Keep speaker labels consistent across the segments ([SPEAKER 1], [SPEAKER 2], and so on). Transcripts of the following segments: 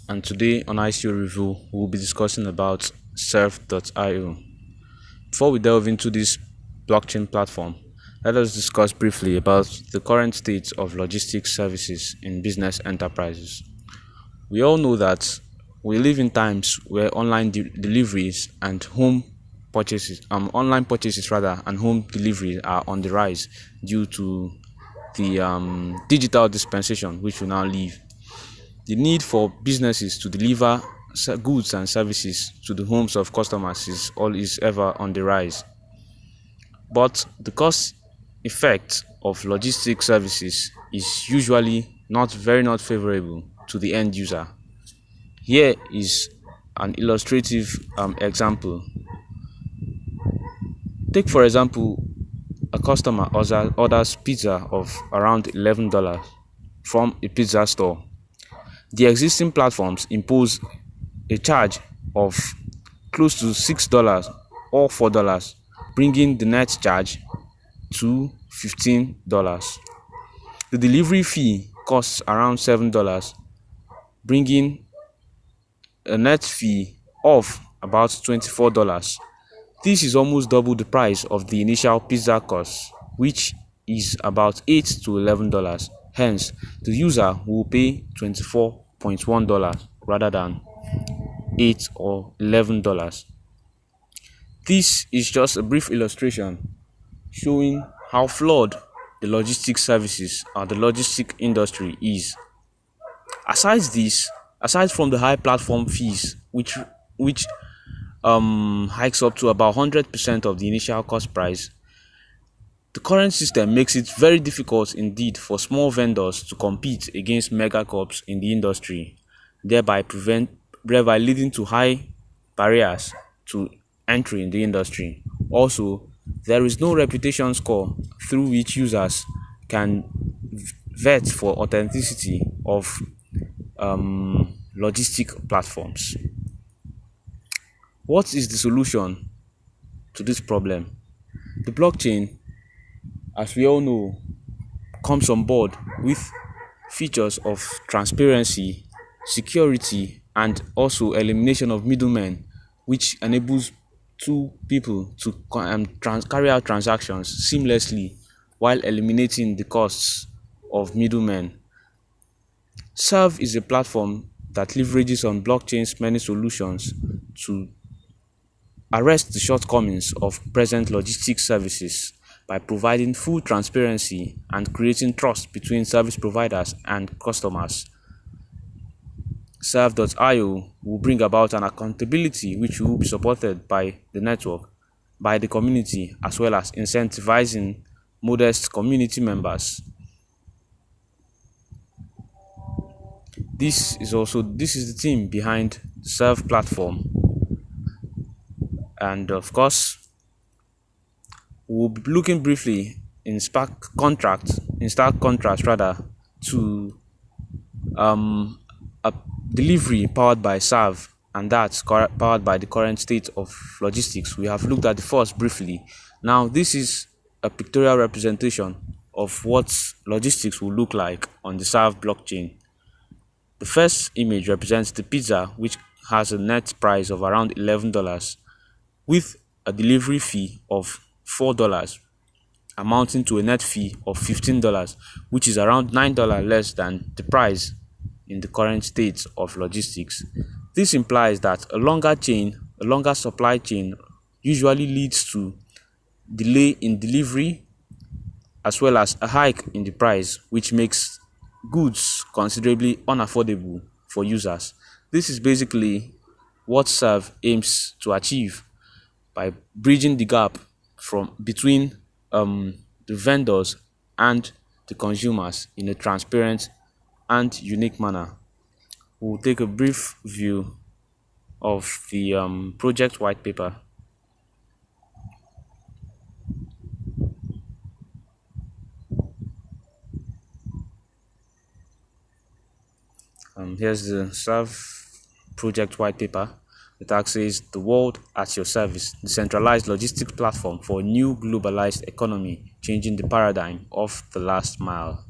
[SPEAKER 1] And today on ICO Review, we'll be discussing about Serve.io. Before we delve into this blockchain platform, let us discuss briefly about the current state of logistics services in business enterprises. We all know that we live in times where deliveries and online purchases rather, and home deliveries are on the rise due to the digital dispensation which we now live. The need for businesses to deliver goods and services to the homes of customers is ever on the rise. But the cost effect of logistic services is usually not favorable to the end user. Here is an illustrative example. Take for example, a customer orders pizza of around $11 from a pizza store. The existing platforms impose a charge of close to $6 or $4, bringing the net charge to $15. The delivery fee costs around $7, bringing a net fee of about $24. This is almost double the price of the initial pizza cost, which is about $8 to $11. Hence, the user will pay $24.1 rather than $8 or $11. This is just a brief illustration showing how flawed the logistics services or the logistic industry is. Aside from the high platform fees, which hikes up to about 100% of the initial cost price, the current system makes it very difficult indeed for small vendors to compete against mega corps in the industry, thereby leading to high barriers to entry in the industry. Also, there is no reputation score through which users can vet for authenticity of logistic platforms. What is the solution to this problem? The blockchain, as we all know, comes on board with features of transparency, security, and also elimination of middlemen, which enables two people to carry out transactions seamlessly while eliminating the costs of middlemen. Serve is a platform that leverages on blockchain's many solutions to arrest the shortcomings of present logistics services by providing full transparency and creating trust between service providers and customers. Serve.io will bring about an accountability which will be supported by the network, by the community, as well as incentivizing modest community members. This is the team behind the Serve platform, and of course, we'll be looking briefly in stark contrast to a delivery powered by Serve, and that's powered by the current state of logistics. We have looked at the first briefly. Now this is a pictorial representation of what logistics will look like on the Serve blockchain. The first image represents the pizza, which has a net price of around $11 with a delivery fee of $4, amounting to a net fee of $15, which is around $9 less than the price in the current state of logistics. This implies that a longer supply chain usually leads to delay in delivery as well as a hike in the price, which makes goods considerably unaffordable for users. This is basically what Serve aims to achieve by bridging the gap between the vendors and the consumers in a transparent and unique manner. We'll take a brief view of the project white paper. Here's the Serve project white paper. The tag says, "The world at your service, decentralized logistics platform for a new globalized economy, changing the paradigm of the last mile."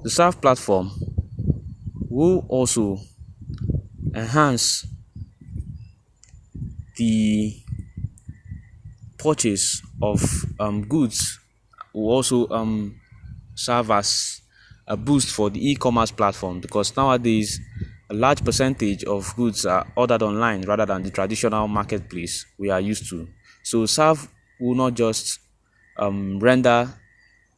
[SPEAKER 1] The Serve platform will also enhance the purchase of goods, will also serve as a boost for the e-commerce platform, because nowadays a large percentage of goods are ordered online rather than the traditional marketplace we are used to. So serve will not just render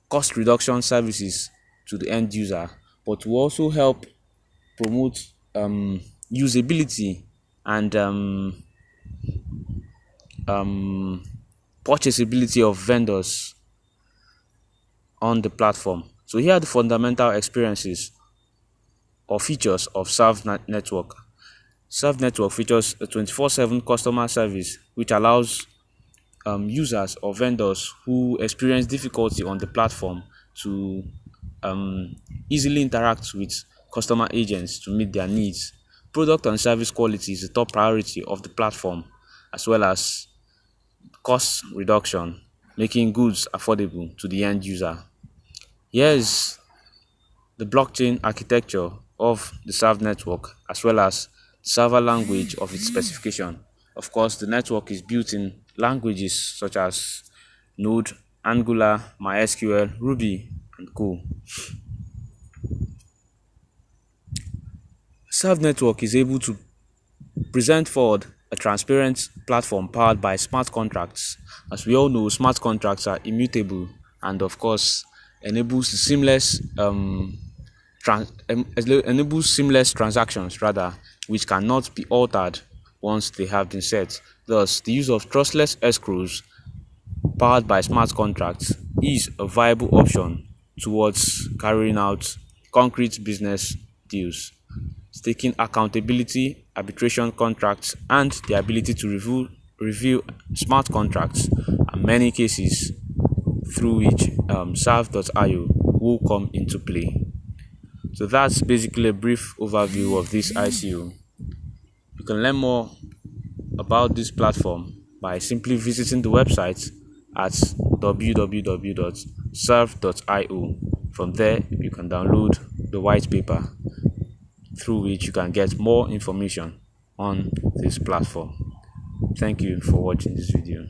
[SPEAKER 1] cost reduction services to the end user, but will also help promote usability and purchasability of vendors on the platform. So here are the fundamental experiences or features of Serve Network. Serve Network features a 24/7 customer service, which allows users or vendors who experience difficulty on the platform to easily interact with customer agents to meet their needs. Product and service quality is the top priority of the platform, as well as cost reduction, making goods affordable to the end user. Here is the blockchain architecture of the Serve network, as well as the server language of its specification. Of course, the network is built in languages such as Node, Angular, MySQL, Ruby, and Co. Serve network is able to present forward a transparent platform powered by smart contracts. As we all know, smart contracts are immutable and, of course, enables seamless transactions, rather, which cannot be altered once they have been set. Thus, the use of trustless escrows powered by smart contracts is a viable option towards carrying out concrete business deals. Taking accountability, arbitration contracts, and the ability to review smart contracts are many cases through which serve.io will come into play. So that's basically a brief overview of this ICO. You can learn more about this platform by simply visiting the website at www.serve.io. From there, you can download the white paper through which you can get more information on this platform. Thank you for watching this video.